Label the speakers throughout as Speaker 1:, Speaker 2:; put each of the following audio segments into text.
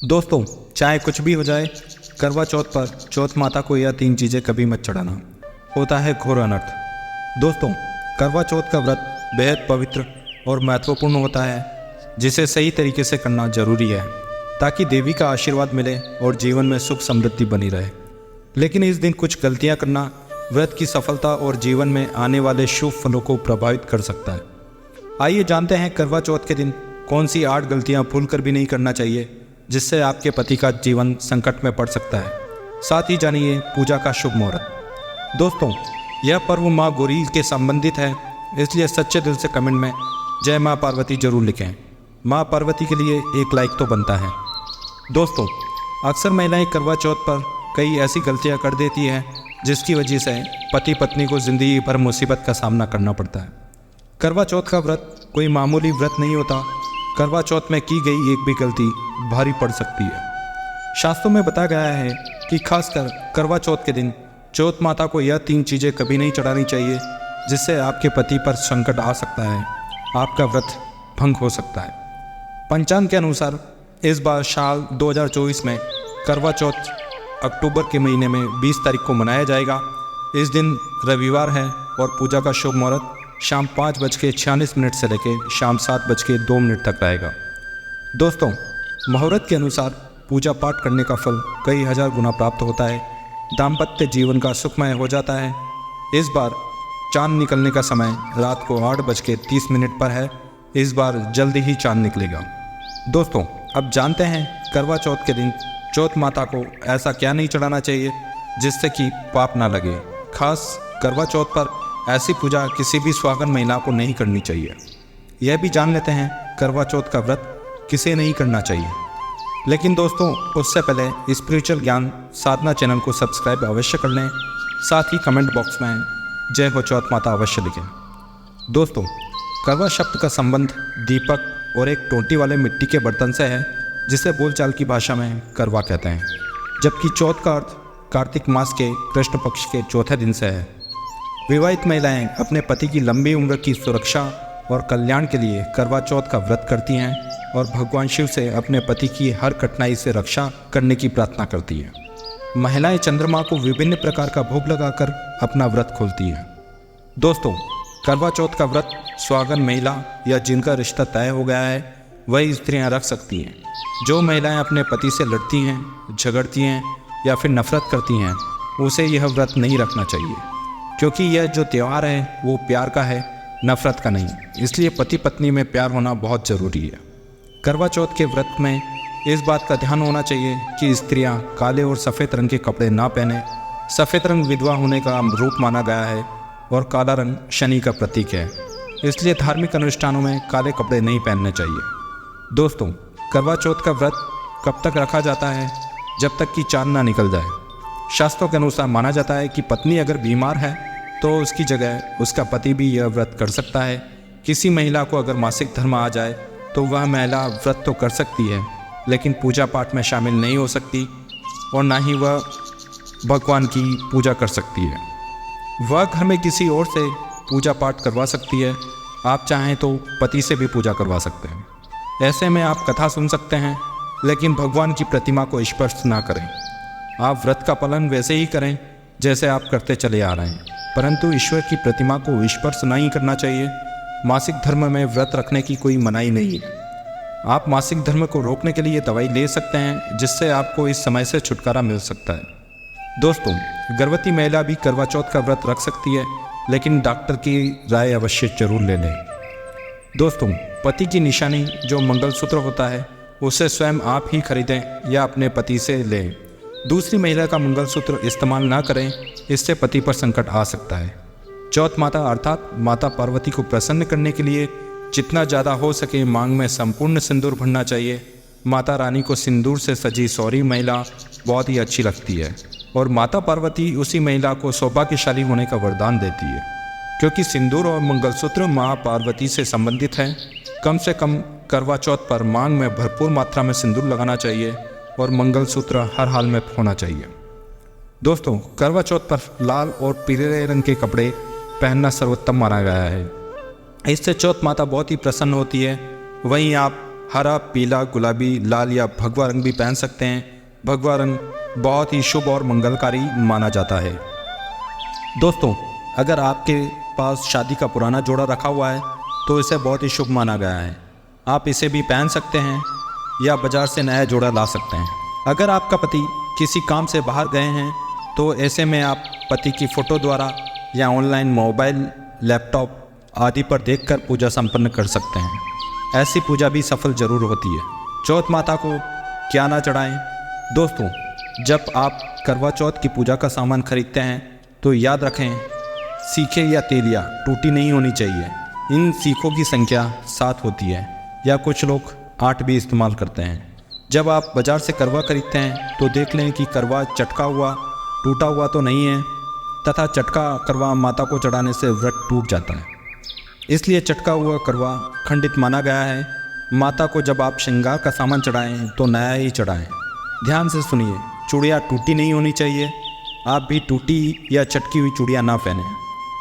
Speaker 1: दोस्तों, चाहे कुछ भी हो जाए, करवा चौथ पर चौथ माता को यह 3 चीज़ें कभी मत चढ़ाना, होता है घोर अनर्थ। दोस्तों, करवा चौथ का व्रत बेहद पवित्र और महत्वपूर्ण होता है, जिसे सही तरीके से करना जरूरी है ताकि देवी का आशीर्वाद मिले और जीवन में सुख समृद्धि बनी रहे। लेकिन इस दिन कुछ गलतियां करना व्रत की सफलता और जीवन में आने वाले शुभ फलों को प्रभावित कर सकता है। आइए जानते हैं करवा चौथ के दिन कौन सी 8 गलतियां भूल कर भी नहीं करना चाहिए, जिससे आपके पति का जीवन संकट में पड़ सकता है। साथ ही जानिए पूजा का शुभ मुहूर्त। दोस्तों, यह पर्व माँ गौरी के संबंधित है, इसलिए सच्चे दिल से कमेंट में जय माँ पार्वती जरूर लिखें। माँ पार्वती के लिए एक लाइक तो बनता है। दोस्तों, अक्सर महिलाएं करवा चौथ पर कई ऐसी गलतियां कर देती हैं जिसकी वजह से पति पत्नी को ज़िंदगी भर मुसीबत का सामना करना पड़ता है। करवा चौथ का व्रत कोई मामूली व्रत नहीं होता। करवा चौथ में की गई एक भी गलती भारी पड़ सकती है। शास्त्रों में बताया गया है कि खासकर करवा चौथ के दिन चौथ माता को यह 3 चीज़ें कभी नहीं चढ़ानी चाहिए, जिससे आपके पति पर संकट आ सकता है, आपका व्रत भंग हो सकता है। पंचांग के अनुसार इस बार साल 2024 में करवा चौथ अक्टूबर के महीने में 20 तारीख को मनाया जाएगा। इस दिन रविवार है और पूजा का शुभ मुहूर्त शाम 5:46 से लेकर शाम 7:02 तक रहेगा। दोस्तों, मुहूर्त के अनुसार पूजा पाठ करने का फल कई हजार गुना प्राप्त होता है। दाम्पत्य जीवन का सुखमय हो जाता है। इस बार चांद निकलने का समय रात को 8:30 पर है। इस बार जल्दी ही चांद निकलेगा। दोस्तों, अब जानते हैं करवा चौथ के दिन चौथ माता को ऐसा क्या नहीं चढ़ाना चाहिए जिससे कि पाप ना लगे। खास करवा चौथ पर ऐसी पूजा किसी भी सुहागन महिला को नहीं करनी चाहिए। यह भी जान लेते हैं करवा चौथ का व्रत किसे नहीं करना चाहिए। लेकिन दोस्तों, उससे पहले स्पिरिचुअल ज्ञान साधना चैनल को सब्सक्राइब अवश्य कर लें। साथ ही कमेंट बॉक्स में जय हो चौथ माता अवश्य लिखें। दोस्तों, करवा शब्द का संबंध दीपक और एक टोंटी वाले मिट्टी के बर्तन से है, जिसे बोलचाल की भाषा में करवा कहते हैं। जबकि चौथ का अर्थ कार्तिक मास के कृष्ण पक्ष के चौथे दिन से है। विवाहित महिलाएं अपने पति की लंबी उम्र की सुरक्षा और कल्याण के लिए करवा चौथ का व्रत करती हैं और भगवान शिव से अपने पति की हर कठिनाई से रक्षा करने की प्रार्थना करती हैं। महिलाएं चंद्रमा को विभिन्न प्रकार का भोग लगाकर अपना व्रत खोलती हैं। दोस्तों, करवा चौथ का व्रत सुहागन महिला या जिनका रिश्ता तय हो गया है वही स्त्रियां रख सकती हैं। जो महिलाएं अपने पति से लड़ती हैं, झगड़ती हैं या फिर नफरत करती हैं, उसे यह व्रत नहीं रखना चाहिए, क्योंकि यह जो त्यौहार है वो प्यार का है, नफरत का नहीं। इसलिए पति पत्नी में प्यार होना बहुत ज़रूरी है। करवा चौथ के व्रत में इस बात का ध्यान होना चाहिए कि स्त्रियां काले और सफ़ेद रंग के कपड़े ना पहने। सफ़ेद रंग विधवा होने का रूप माना गया है और काला रंग शनि का प्रतीक है, इसलिए धार्मिक अनुष्ठानों में काले कपड़े नहीं पहनने चाहिए। दोस्तों, करवा चौथ का व्रत कब तक रखा जाता है? जब तक कि चांद ना निकल जाए। शास्त्रों के अनुसार माना जाता है कि पत्नी अगर बीमार है तो उसकी जगह उसका पति भी यह व्रत कर सकता है। किसी महिला को अगर मासिक धर्म आ जाए तो वह महिला व्रत तो कर सकती है, लेकिन पूजा पाठ में शामिल नहीं हो सकती और ना ही वह भगवान की पूजा कर सकती है। वह घर में किसी और से पूजा पाठ करवा सकती है। आप चाहें तो पति से भी पूजा करवा सकते हैं। ऐसे में आप कथा सुन सकते हैं, लेकिन भगवान की प्रतिमा को स्पर्श ना करें। आप व्रत का पालन वैसे ही करें जैसे आप करते चले आ रहे हैं, परंतु ईश्वर की प्रतिमा को स्पर्श नहीं करना चाहिए। मासिक धर्म में व्रत रखने की कोई मनाही नहीं है। आप मासिक धर्म को रोकने के लिए दवाई ले सकते हैं, जिससे आपको इस समय से छुटकारा मिल सकता है। दोस्तों, गर्भवती महिला भी करवा चौथ का व्रत रख सकती है, लेकिन डॉक्टर की राय अवश्य जरूर ले लें। दोस्तों, पति की निशानी जो मंगलसूत्र होता है उसे स्वयं आप ही खरीदें या अपने पति से लें। दूसरी महिला का मंगलसूत्र इस्तेमाल ना करें, इससे पति पर संकट आ सकता है। चौथ माता अर्थात माता पार्वती को प्रसन्न करने के लिए जितना ज़्यादा हो सके मांग में संपूर्ण सिंदूर भरना चाहिए। माता रानी को सिंदूर से सजी सौरी महिला बहुत ही अच्छी लगती है और माता पार्वती उसी महिला को सौभाग्यशाली होने का वरदान देती है। क्योंकि सिंदूर और मंगलसूत्र माँ पार्वती से संबंधित हैं, कम से कम करवा चौथ पर मांग में भरपूर मात्रा में सिंदूर लगाना चाहिए और मंगलसूत्र हर हाल में होना चाहिए। दोस्तों, करवा चौथ पर लाल और पीले रंग के कपड़े पहनना सर्वोत्तम माना गया है। इससे चौथ माता बहुत ही प्रसन्न होती है। वहीं आप हरा, पीला, गुलाबी, लाल या भगवा रंग भी पहन सकते हैं। भगवा रंग बहुत ही शुभ और मंगलकारी माना जाता है। दोस्तों, अगर आपके पास शादी का पुराना जोड़ा रखा हुआ है तो इसे बहुत ही शुभ माना गया है। आप इसे भी पहन सकते हैं या बाजार से नया जोड़ा ला सकते हैं। अगर आपका पति किसी काम से बाहर गए हैं तो ऐसे में आप पति की फ़ोटो द्वारा या ऑनलाइन मोबाइल, लैपटॉप आदि पर देखकर पूजा संपन्न कर सकते हैं। ऐसी पूजा भी सफल जरूर होती है। चौथ माता को क्या ना चढ़ाएं? दोस्तों, जब आप करवा चौथ की पूजा का सामान खरीदते हैं तो याद रखें, सीखें या तेलियाँ टूटी नहीं होनी चाहिए। इन सीखों की संख्या 7 होती है या कुछ लोग 8 भी इस्तेमाल करते हैं। जब आप बाज़ार से करवा खरीदते हैं तो देख लें कि करवा चटका हुआ, टूटा हुआ तो नहीं है, तथा चटका करवा माता को चढ़ाने से व्रत टूट जाता है। इसलिए चटका हुआ करवा खंडित माना गया है। माता को जब आप श्रृंगार का सामान चढ़ाएं तो नया ही चढ़ाएं। ध्यान से सुनिए, चूड़ियाँ टूटी नहीं होनी चाहिए। आप भी टूटी या चटकी हुई चूड़ियाँ ना पहनें।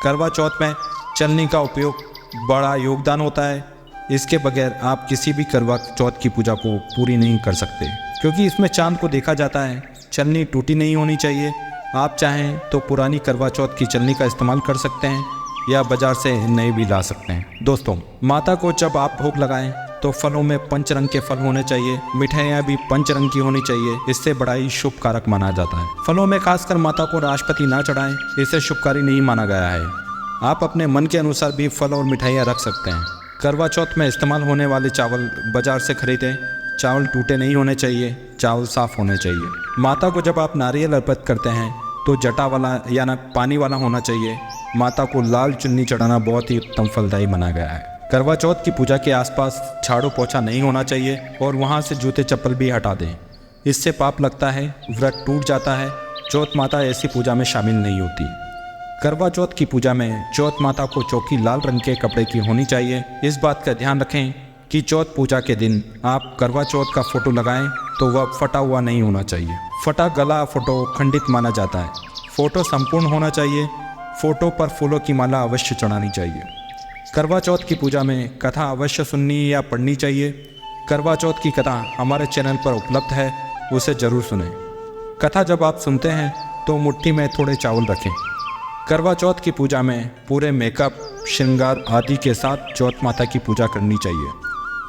Speaker 1: करवा चौथ में चलनी का उपयोग बड़ा योगदान होता है। इसके बगैर आप किसी भी करवा चौथ की पूजा को पूरी नहीं कर सकते, क्योंकि इसमें चांद को देखा जाता है। चलनी टूटी नहीं होनी चाहिए। आप चाहें तो पुरानी करवा चौथ की चलनी का इस्तेमाल कर सकते हैं या बाजार से नई भी ला सकते हैं। दोस्तों, माता को जब आप भोग लगाएं तो फलों में पंचरंग के फल होने चाहिए। मिठाइयाँ भी पंचरंग की होनी चाहिए। इससे बड़ा ही शुभ कारक माना जाता है। फलों में खासकर माता को नाशपाती ना चढ़ाएं, इसे शुभकारी नहीं माना गया है। आप अपने मन के अनुसार भी फल और मिठाइयाँ रख सकते हैं। करवा चौथ में इस्तेमाल होने वाले चावल बाजार से खरीदें। चावल टूटे नहीं होने चाहिए, चावल साफ होने चाहिए। माता को जब आप नारियल अर्पित करते हैं तो जटा वाला या ना पानी वाला होना चाहिए। माता को लाल चुन्नी चढ़ाना बहुत ही उत्तम फलदायी माना गया है। करवा चौथ की पूजा के आसपास झाड़ू पोछा नहीं होना चाहिए और वहाँ से जूते चप्पल भी हटा दें। इससे पाप लगता है, व्रत टूट जाता है। चौथ माता ऐसी पूजा में शामिल नहीं होती। करवा चौथ की पूजा में चौथ माता को चौकी लाल रंग के कपड़े की होनी चाहिए। इस बात का ध्यान रखें कि चौथ पूजा के दिन आप करवा चौथ का फोटो लगाएं तो वह फटा हुआ नहीं होना चाहिए। फटा गला फोटो खंडित माना जाता है। फोटो संपूर्ण होना चाहिए। फोटो पर फूलों की माला अवश्य चढ़ानी चाहिए। करवा चौथ की पूजा में कथा अवश्य सुननी या पढ़नी चाहिए। करवा चौथ की कथा हमारे चैनल पर उपलब्ध है, उसे ज़रूर सुनें। कथा जब आप सुनते हैं तो मुट्ठी में थोड़े चावल रखें। करवा चौथ की पूजा में पूरे मेकअप, श्रृंगार आदि के साथ चौथ माता की पूजा करनी चाहिए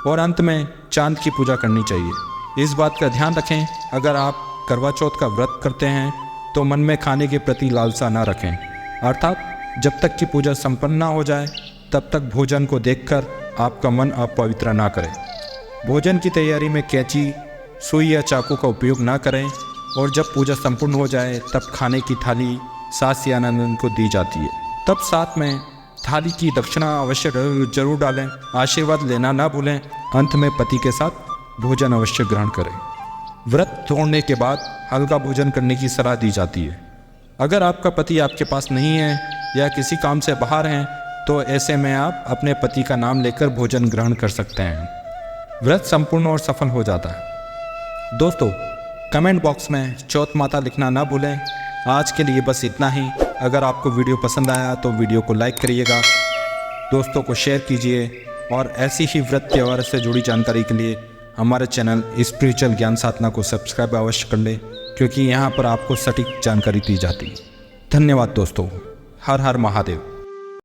Speaker 1: और अंत में चांद की पूजा करनी चाहिए। इस बात का ध्यान रखें, अगर आप करवा चौथ का व्रत करते हैं तो मन में खाने के प्रति लालसा ना रखें, अर्थात जब तक कि पूजा संपन्न ना हो जाए तब तक भोजन को देखकर आपका मन अपवित्र ना करें। भोजन की तैयारी में कैंची, सुई या चाकू का उपयोग ना करें और जब पूजा संपूर्ण हो जाए तब खाने की थाली सास या नंदन को दी जाती है। तब साथ में थाली की दक्षिणा अवश्य जरूर डालें। आशीर्वाद लेना ना भूलें। अंत में पति के साथ भोजन अवश्य ग्रहण करें। व्रत तोड़ने के बाद हल्का भोजन करने की सलाह दी जाती है। अगर आपका पति आपके पास नहीं है या किसी काम से बाहर हैं तो ऐसे में आप अपने पति का नाम लेकर भोजन ग्रहण कर सकते हैं। व्रत संपूर्ण और सफल हो जाता है। दोस्तों, कमेंट बॉक्स में चौथ माता लिखना ना भूलें। आज के लिए बस इतना ही। अगर आपको वीडियो पसंद आया तो वीडियो को लाइक करिएगा, दोस्तों को शेयर कीजिए और ऐसी ही व्रत त्यौहार से जुड़ी जानकारी के लिए हमारे चैनल स्पिरिचुअल ज्ञान साधना को सब्सक्राइब अवश्य कर लें, क्योंकि यहाँ पर आपको सटीक जानकारी दी जाती है। धन्यवाद दोस्तों। हर हर महादेव।